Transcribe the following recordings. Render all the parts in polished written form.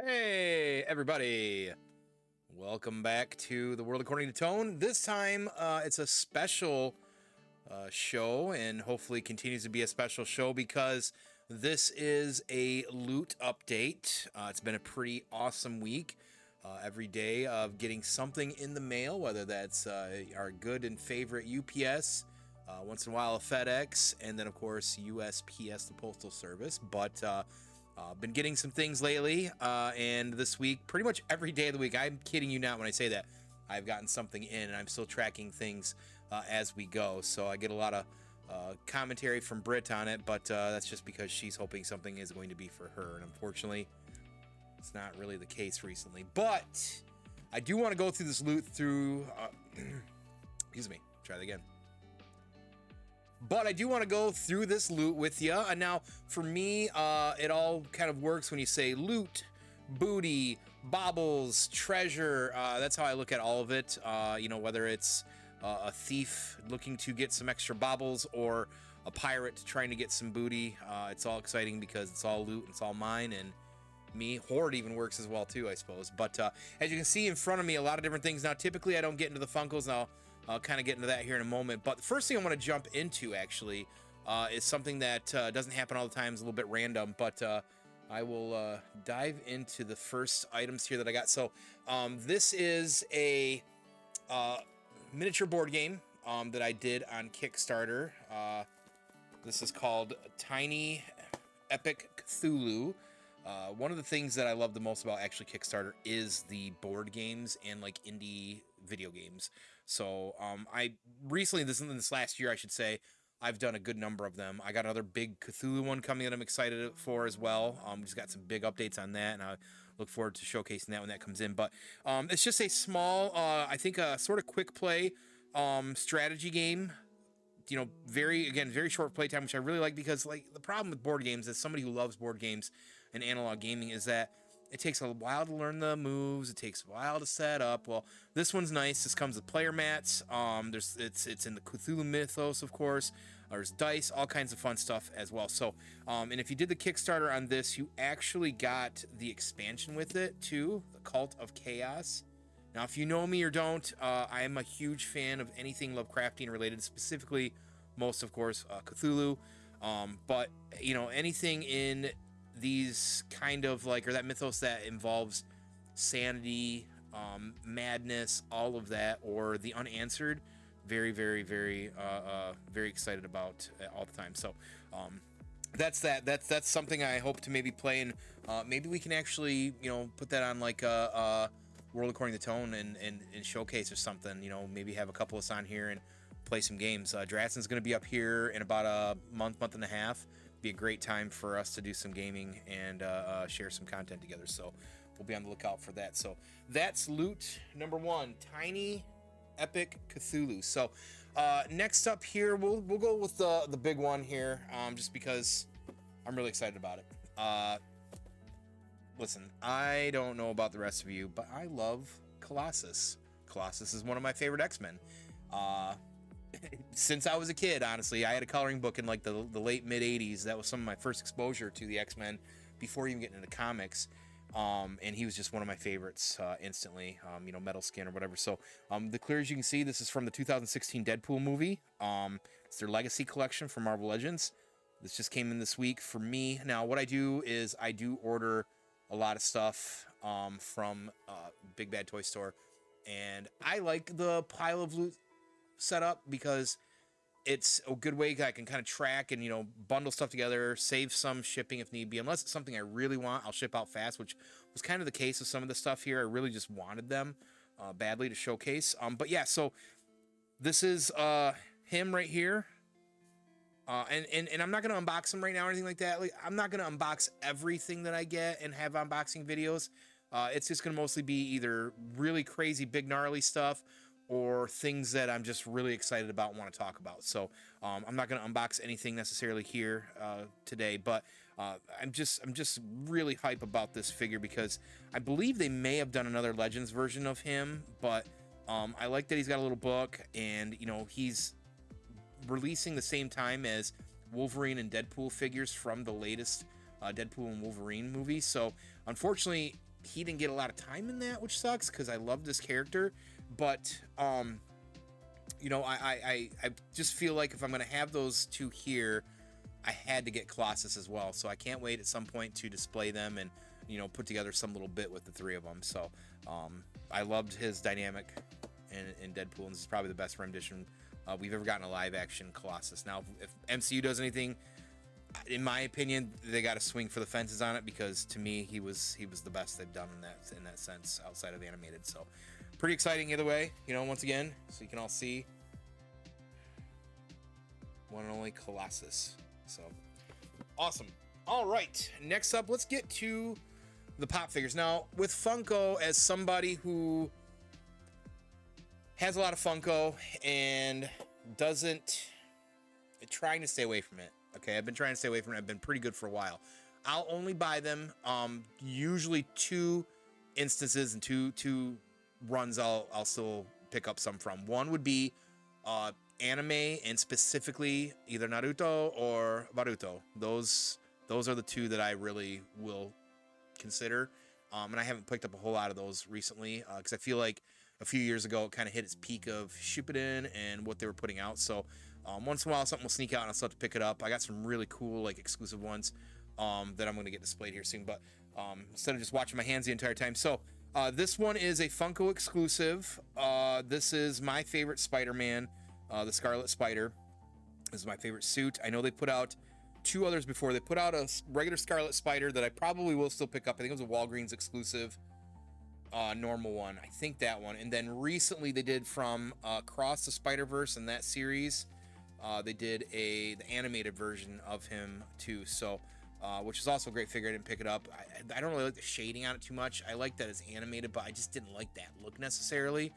Hey, everybody. Welcome back to The World According to Tone. This time, it's a special show, and hopefully continues to be a special show because this is a loot update. It's been a pretty awesome week. Every day of getting something in the mail, whether that's our good and favorite UPS, once in a while a FedEx, and then, of course, USPS, the Postal Service. But been getting some things lately, and this week, pretty much every day of the week, I'm kidding you not when I say that, I've gotten something in, and I'm still tracking things as we go. So I get a lot of commentary from Britt on it, but that's just because she's hoping something is going to be for her, and unfortunately, it's not really the case recently. But I do want to go through this loot through... excuse me, try that again. But I do want to go through this loot with you. And now, for me, it all kind of works when you say loot, booty, baubles, treasure. That's how I look at all of it. Whether it's a thief looking to get some extra baubles or a pirate trying to get some booty. It's all exciting because it's all loot and it's all mine. And me, hoard even works as well, too, I suppose. But as you can see in front of me, a lot of different things. Now, typically, I don't get into the Funkos, and I'll kind of get into that here in a moment. But the first thing I want to jump into, actually, is something that doesn't happen all the time. It's a little bit random, but I will dive into the first items here that I got. So this is a miniature board game that I did on Kickstarter. This is called Tiny Epic Cthulhu. One of the things that I love the most about actually Kickstarter is the board games and like indie video games. So I recently, in this last year, I should say, I've done a good number of them. I got another big Cthulhu one coming that I'm excited for as well. We just got some big updates on that, and I look forward to showcasing that when that comes in. But it's just a small, I think a sort of quick play strategy game. Very short playtime, which I really like because like the problem with board games, as somebody who loves board games and analog gaming, is that it takes a while to learn the moves. It takes a while to set up. Well, this one's nice. This comes with player mats. It's in the Cthulhu mythos, of course. There's dice, all kinds of fun stuff as well. So, and if you did the Kickstarter on this, you actually got the expansion with it too, the Cult of Chaos. Now, if you know me or don't, I am a huge fan of anything Lovecraftian related, specifically, most of course, Cthulhu. But anything in these kind of like, or that mythos that involves sanity, madness, all of that, or the unanswered, very, very, very, very excited about all the time. So that's that. That's something I hope to maybe play, and maybe we can actually put that on like a World According to Tone and showcase or something. Maybe have a couple of us on here and play some games. Dratson's going to be up here in about a month and a half. Be a great time for us to do some gaming and share some content together. So we'll be on the lookout for that. So that's loot number one, Tiny Epic Cthulhu. So next up here, we'll go with the big one here, just because I'm really excited about it. Listen, I don't know about the rest of you, but I love Colossus. Colossus is one of my favorite X-Men. Since I was a kid, honestly, I had a coloring book in like the late mid 80s. That was some of my first exposure to the X-Men before even getting into comics. And he was just one of my favorites instantly, Metal Skin or whatever. So the clear, as you can see, this is from the 2016 Deadpool movie. It's their Legacy collection from Marvel Legends. This just came in this week for me. Now, what I do is I do order a lot of stuff from Big Bad Toy Store. And I like the pile of loot setup because it's a good way I can kind of track and bundle stuff together, save some shipping if need be. Unless it's something I really want, I'll ship out fast, which was kind of the case with some of the stuff here. I really just wanted them badly to showcase. But yeah, so this is him right here. And I'm not gonna unbox them right now or anything like that. Like, I'm not gonna unbox everything that I get and have unboxing videos. It's just gonna mostly be either really crazy, big, gnarly stuff, or things that I'm just really excited about and want to talk about. So I'm not going to unbox anything necessarily here today, but I'm just really hype about this figure because I believe they may have done another Legends version of him, but I like that he's got a little book, and he's releasing the same time as Wolverine and Deadpool figures from the latest Deadpool and Wolverine movie. So unfortunately, he didn't get a lot of time in that, which sucks because I love this character. But you know, I just feel like if I'm gonna have those two here, I had to get Colossus as well. So I can't wait at some point to display them and, you know, put together some little bit with the three of them. So I loved his dynamic in Deadpool, and this is probably the best rendition we've ever gotten a live action Colossus. Now, if MCU does anything, in my opinion, they got to swing for the fences on it, because to me, he was the best they've done in that sense outside of animated. So pretty exciting either way, you know, once again, so you can all see one and only Colossus. So awesome. All right, next up, let's get to the pop figures. Now, with Funko, as somebody who has a lot of Funko and trying to stay away from it. Okay, I've been trying to stay away from it. I've been pretty good for a while. I'll only buy them usually 2 instances and two runs I'll still pick up some from. One would be anime, and specifically either Naruto or Boruto. Those are the 2 that I really will consider. And I haven't picked up a whole lot of those recently because I feel like a few years ago it kind of hit its peak of Shippuden and what they were putting out. So once in a while something will sneak out and I'll still have to pick it up. I got some really cool like exclusive ones that I'm going to get displayed here soon. But instead of just watching my hands the entire time. So this one is a Funko exclusive. This is my favorite Spider-Man, the Scarlet Spider. This is my favorite suit. I know they put out 2 others before. They put out a regular Scarlet Spider that I probably will still pick up. I think it was a Walgreens exclusive, normal one. I think that one. And then recently they did from Across the Spider-Verse and that series. They did the animated version of him too. So, which is also a great figure. I didn't pick it up. I don't really like the shading on it too much. I like that it's animated, but I just didn't like that look necessarily.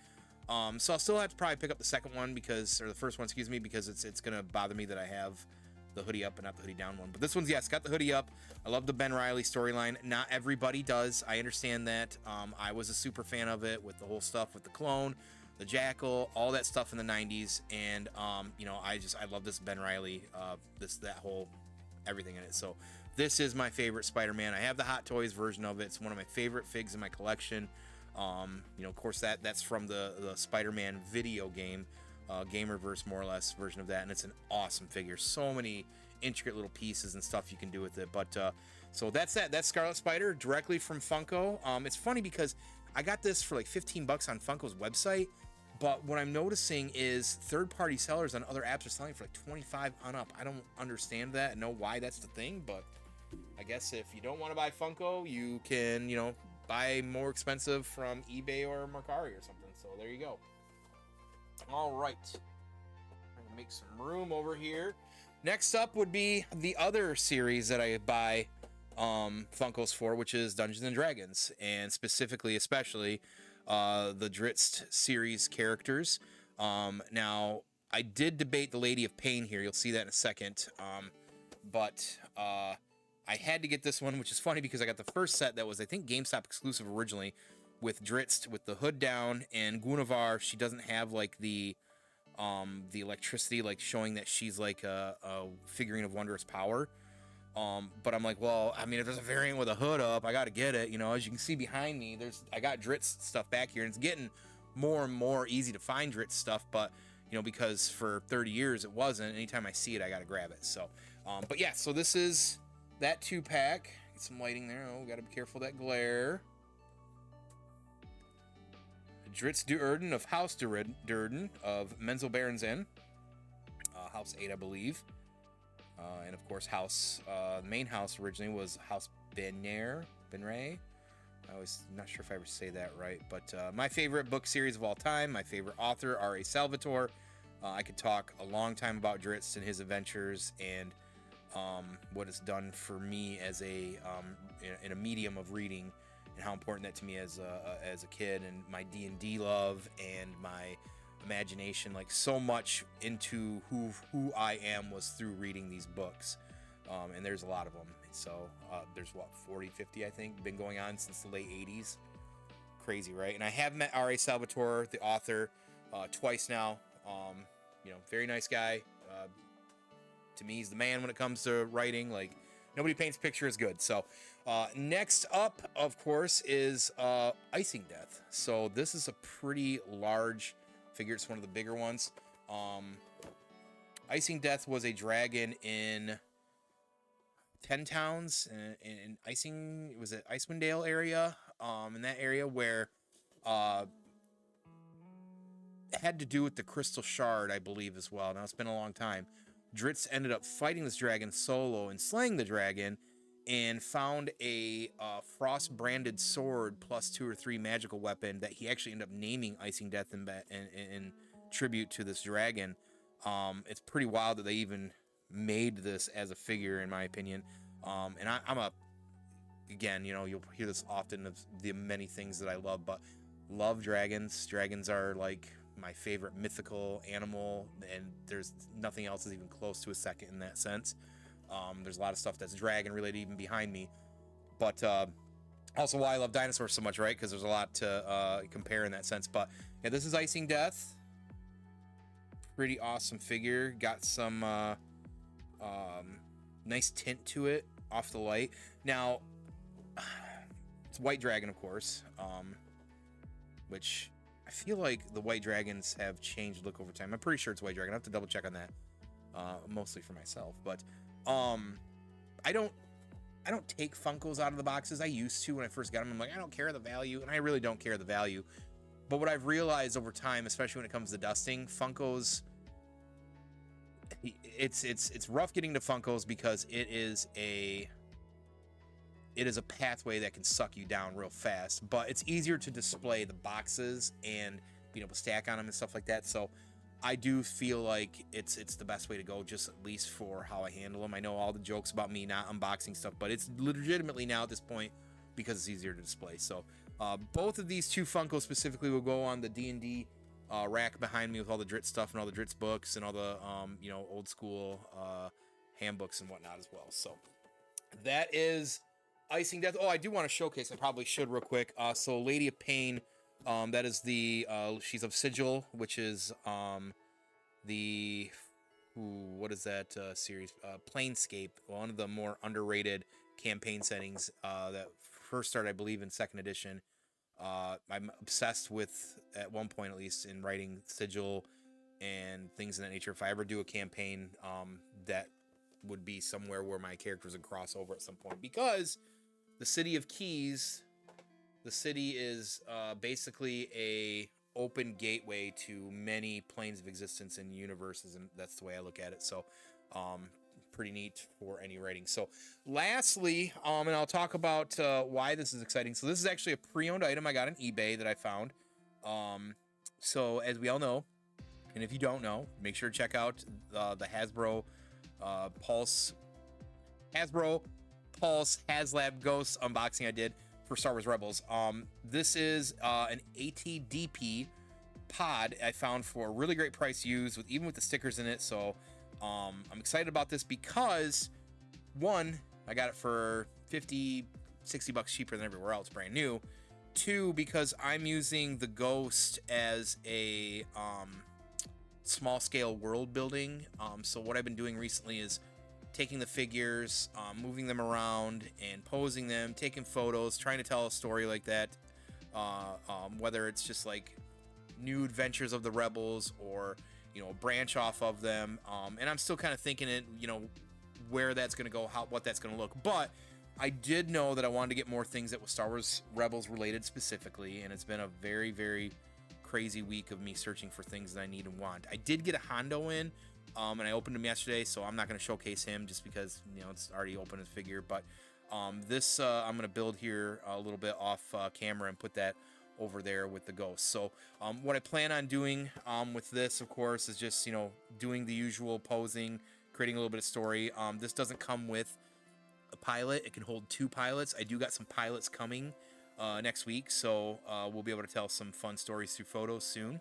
So I'll still have to probably pick up the second one or the first one, excuse me, because it's gonna bother me that I have the hoodie up and not the hoodie down one. But this one's, yes, got the hoodie up. I love the Ben Reilly storyline. Not everybody does. I understand that. I was a super fan of it with the whole stuff with the clone, the Jackal, all that stuff in the 90s. And, you know, I love this Ben Reilly, that whole everything in it. So this is my favorite Spider-Man. I have the Hot Toys version of it. It's one of my favorite figs in my collection. You know, of course, that's from the Spider-Man video game. Gamerverse, more or less, version of that, and it's an awesome figure. So many intricate little pieces and stuff you can do with it. But so that's Scarlet Spider directly from Funko. It's funny because I got this for like $15 on Funko's website, but what I'm noticing is third-party sellers on other apps are selling for like 25 on up. I don't understand that and know why that's the thing, but I guess if you don't want to buy Funko, you can, you know, buy more expensive from eBay or Mercari or something. So there you go. All right, I'm gonna make some room over here. Next up would be the other series that I buy Funkos for, which is Dungeons and Dragons, and especially the Drizzt series characters. Now, I did debate the Lady of Pain here. You'll see that in a second. But I had to get this one, which is funny because I got the first set that was, I think, GameStop exclusive originally, with Drizzt with the hood down, and Guinevere, she doesn't have like the electricity, like showing that she's like a figurine of wondrous power. But I'm like, well, I mean, if there's a variant with a hood up, I got to get it. You know, as you can see behind me, I got Drizzt stuff back here, and it's getting more and more easy to find Drizzt stuff. But you know, because for 30 years it wasn't. Anytime I see it, I got to grab it. So, but yeah, so this is that 2-pack. Get some lighting there. Oh, got to be careful of that glare. Drizzt Do'Urden of House Do'Urden of Menzelbergen's Inn. House 8, I believe. And of course, the main house originally was House Benray. I was not sure if I ever say that right, but my favorite book series of all time, my favorite author, R.A. Salvatore. I could talk a long time about Drizzt and his adventures and what it's done for me as in a medium of reading, and how important that to me as a kid, and my D&D love and my imagination, like so much into who I am was through reading these books. And there's a lot of them. So there's 40, 50, I think, been going on since the late 80s. Crazy, right? And I have met R.A. Salvatore, the author, twice now. You know, very nice guy. To me, he's the man when it comes to writing. Like, nobody paints picture as good. So next up, of course, is Icing Death. So this is a pretty large figure. It's one of the bigger ones. Icing Death was a dragon in 10 Towns in Icing. Was it Icewind Dale area? In that area where it had to do with the Crystal Shard, I believe, as well. Now, it's been a long time. Dritz ended up fighting this dragon solo and slaying the dragon, and found a frost-branded sword plus 2 or 3 magical weapon that he actually ended up naming Icing Death in tribute to this dragon. It's pretty wild that they even made this as a figure, in my opinion. And I'm a, again, you know, you'll hear this often of the many things that I love, but love dragons. Dragons are like my favorite mythical animal, and there's nothing else is even close to a second in that sense. There's a lot of stuff that's dragon related even behind me, but also why I love dinosaurs so much, right? Because there's a lot to compare in that sense. But yeah, this is Icing Death. Pretty awesome figure. Got some nice tint to it off the light. Now, it's white dragon, of course, which I feel like the white dragons have changed look over time. I'm pretty sure it's white dragon. I have to double check on that, mostly for myself. But I don't take Funkos out of the boxes. I used to when I first got them. I'm like, I don't care the value, and I really don't care the value. But what I've realized over time, especially when it comes to dusting, Funkos, it's rough getting to Funkos because it is a pathway that can suck you down real fast. But it's easier to display the boxes and being able to stack on them and stuff like that. So I do feel like it's the best way to go, just at least for how I handle them. I know all the jokes about me not unboxing stuff, but it's legitimately now at this point because it's easier to display. So both of these two Funkos specifically will go on the D&D rack behind me with all the Dritz stuff and all the Dritz books and all the you know, old school handbooks and whatnot as well. So that is Icing Death. Oh, I do want to showcase, I probably should real quick. So Lady of Pain, that is the she's of Sigil, which is what is that series? Planescape, one of the more underrated campaign settings that first started, I believe, in 2nd edition. I'm obsessed with, at one point at least, in writing Sigil and things of that nature. If I ever do a campaign, that would be somewhere where my characters would cross over at some point, because the City of Keys, the city is basically a open gateway to many planes of existence and universes, and that's the way I look at it. So pretty neat for any writing. So lastly, and I'll talk about why this is exciting. So this is actually a pre-owned item I got on eBay that I found. So as we all know, and if you don't know, make sure to check out the Hasbro Pulse Haslab Ghosts unboxing I did for Star Wars Rebels. This is an ATDP pod I found for a really great price used, even with the stickers in it. So I'm excited about this because, one, I got it for 50, 60 bucks cheaper than everywhere else, brand new. Two, because I'm using the Ghost as a small scale world building. So what I've been doing recently is taking the figures, moving them around and posing them, taking photos, trying to tell a story like that, whether it's just like new adventures of the Rebels or, you know, branch off of them. And I'm still kind of thinking it, you know, where that's going to go, what that's going to look. But I did know that I wanted to get more things that was Star Wars Rebels related specifically, and it's been a very, very crazy week of me searching for things that I need and want. I did get a Hondo in, and I opened him yesterday, so I'm not going to showcase him just because, you know, it's already open as figure. But this I'm going to build here a little bit off camera and put that over there with the Ghost. So what I plan on doing with this, of course, is just, you know, doing the usual posing, creating a little bit of story. This doesn't come with a pilot. It can hold 2 pilots. I do got some pilots coming next week, so we'll be able to tell some fun stories through photos soon.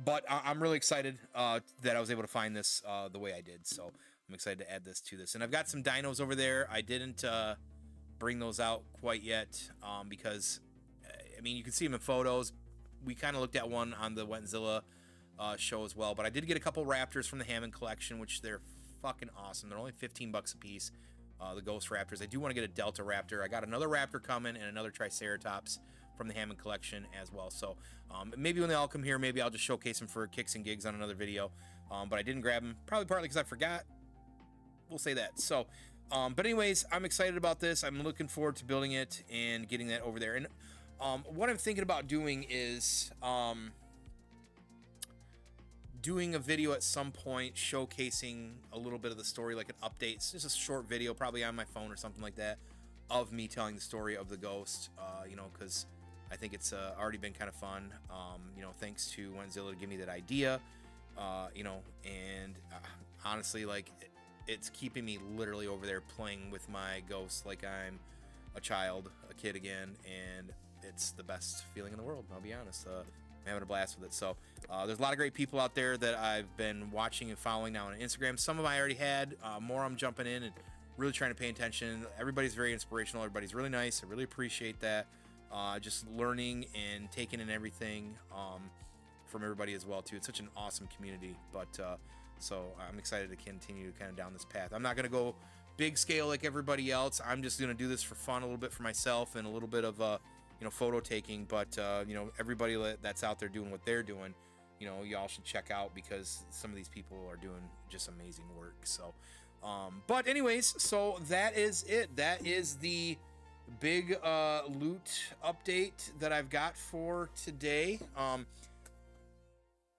But I'm really excited that I was able to find this the way I did. So I'm excited to add this to this. And I've got some dinos over there. I didn't bring those out quite yet because, I mean, you can see them in photos. We kind of looked at one on the Wentzilla show as well. But I did get a couple Raptors from the Hammond collection, which they're fucking awesome. They're only 15 bucks a piece. The Ghost Raptors. I do want to get a Delta Raptor. I got another Raptor coming and another Triceratops from the Hammond collection as well. So maybe when they all come here, maybe I'll just showcase them for kicks and gigs on another video. But I didn't grab them, probably partly because I forgot. We'll say that. So, but anyways, I'm excited about this. I'm looking forward to building it and getting that over there. And what I'm thinking about doing is doing a video at some point showcasing a little bit of the story, like an update. It's just a short video, probably on my phone or something like that, of me telling the story of the Ghost, you know, because I think it's already been kind of fun, you know, thanks to Wentzilla to give me that idea, you know, and honestly, like, it's keeping me literally over there playing with my Ghost like I'm a child, a kid again, and it's the best feeling in the world, I'll be honest. I'm having a blast with it. So there's a lot of great people out there that I've been watching and following now on Instagram. Some of them I already had, more I'm jumping in and really trying to pay attention. Everybody's very inspirational. Everybody's really nice. I really appreciate that. Just learning and taking in everything from everybody as well too. It's such an awesome community. But so I'm excited to continue kind of down this path. I'm not going to go big scale like everybody else. I'm just going to do this for fun, a little bit for myself, and a little bit of you know, photo taking. But you know, everybody that's out there doing what they're doing, you know, y'all should check out, because some of these people are doing just amazing work. So but anyways, so that is it. That is the big loot update that I've got for today.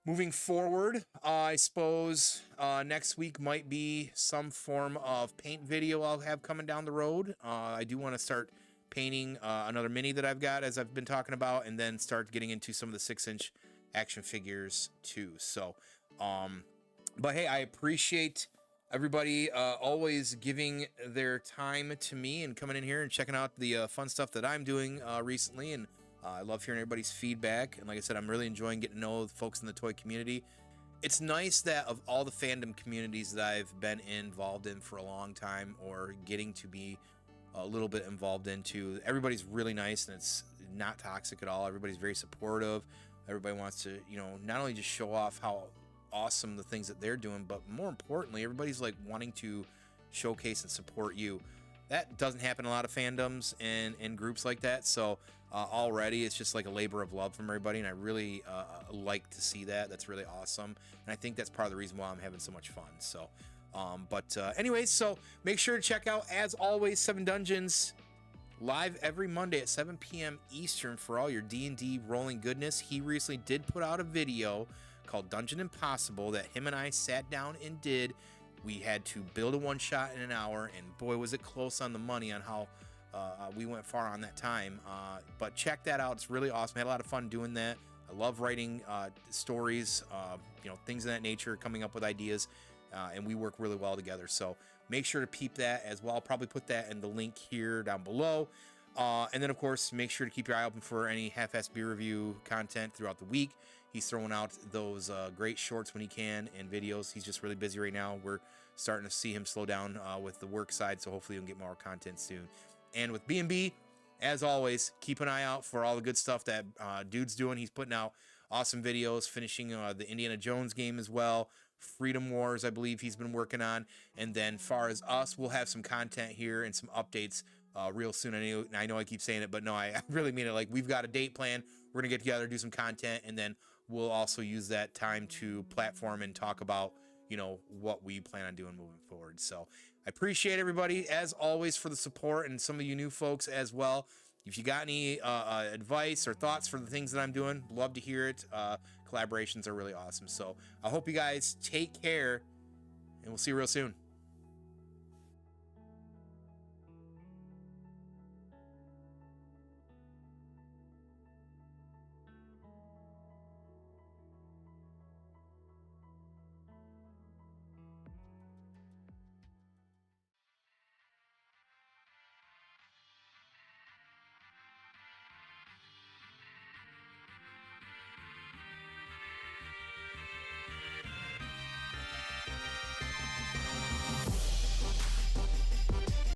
Moving forward, I suppose next week might be some form of paint video I'll have coming down the road. I do want to start painting another mini that I've got, as I've been talking about, and then start getting into some of the 6-inch action figures too. So but hey, I appreciate everybody always giving their time to me and coming in here and checking out the fun stuff that I'm doing recently. And I love hearing everybody's feedback. And like I said, I'm really enjoying getting to know the folks in the toy community. It's nice that of all the fandom communities that I've been involved in for a long time, or getting to be a little bit involved into, everybody's really nice, and it's not toxic at all. Everybody's very supportive. Everybody wants to, you know, not only just show off how awesome the things that they're doing, but more importantly, everybody's like wanting to showcase and support you. That doesn't happen in a lot of fandoms and groups like that. So already it's just like a labor of love from everybody, and I really like to see that. That's really awesome, and I think that's part of the reason why I'm having so much fun. So but anyways, so make sure to check out, as always, 7 Dungeons live every Monday at 7 p.m. Eastern for all your D&D rolling goodness. He recently did put out a video called Dungeon Impossible that him and I sat down and did. We had to build a one-shot in an hour, and boy, was it close on the money on how we went far on that time. But check that out. It's really awesome. I had a lot of fun doing that. I love writing stories, you know, things of that nature, coming up with ideas. And we work really well together. So make sure to peep that as well. I'll probably put that in the link here down below. And then, of course, make sure to keep your eye open for any half-assed beer review content throughout the week. He's throwing out those great shorts when he can, and videos. He's just really busy right now. We're starting to see him slow down with the work side, so hopefully he'll get more content soon. And with B&B, as always, keep an eye out for all the good stuff that dude's doing. He's putting out awesome videos, finishing the Indiana Jones game as well. Freedom Wars, I believe he's been working on. And then far as us, we'll have some content here and some updates real soon. I know I keep saying it, but no, I really mean it. Like, we've got a date plan. We're going to get together, do some content, and then we'll also use that time to platform and talk about, you know, what we plan on doing moving forward. So I appreciate everybody, as always, for the support, and some of you new folks as well. If you got any advice or thoughts for the things that I'm doing, love to hear it. Collaborations are really awesome. So I hope you guys take care, and we'll see you real soon.